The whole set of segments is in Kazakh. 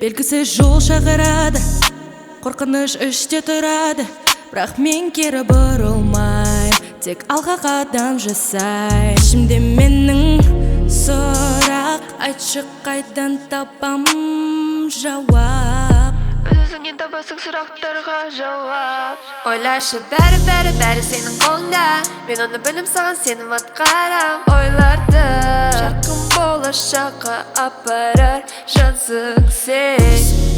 Белгісіз жол шақырады, қорқыныш іште тұрады, бірақ мен кері бұрылмайм, тек алға қадам жасай. Ішімде менің сұрақ, айтшы қайдан табам жауап. Өзіңнен табасың сұрақтарға жауап. Ойлашы бәрі сенің қолыңда, мен оны білім саған сенім атқарам. Ойларды жарқын болашаққа апарар жансың сен.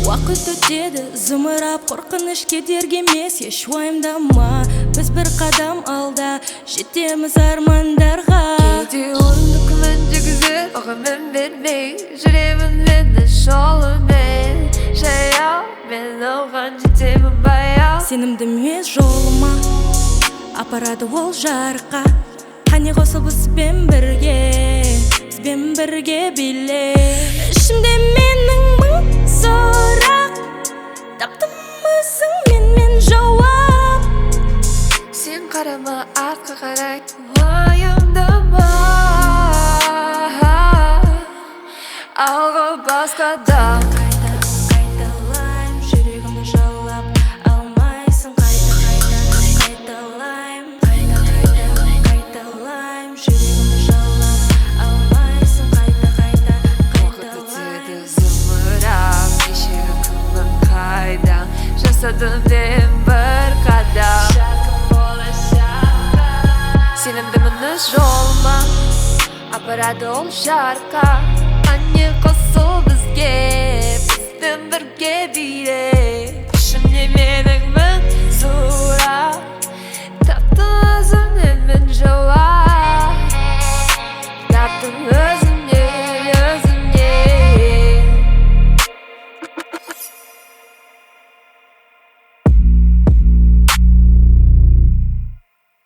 Уақыт өтеді, зымырап, қорқыныш кедергі емес, еш уайымдама. Біз бір қадам алда, жетеміз армандарға. Кейде ойымды күмәнде күзет, оған мән бермей жүремін мені жолымен. Жаяу, мен оған жетемін баяу. Сенімді емес жолыма, апарады ол жарыққа. Қане қосыл бізбен бірге биле. Ішімде менің мың сұрақ, таптым өзің мен жауап. Сен қарама артқа қарай, уайымдама, алға басқа да. Қайталайм, жүрегімді жаулап алмайсың. Қайталайм, жүрегімді жаулап алмайсың. Уақыт өтеді зымырап, кешегі күнім қайда, жасадым мен бір қадам. Сенімдімін өз жолыма, апарады ол жарыққа. Қане қосыл бізге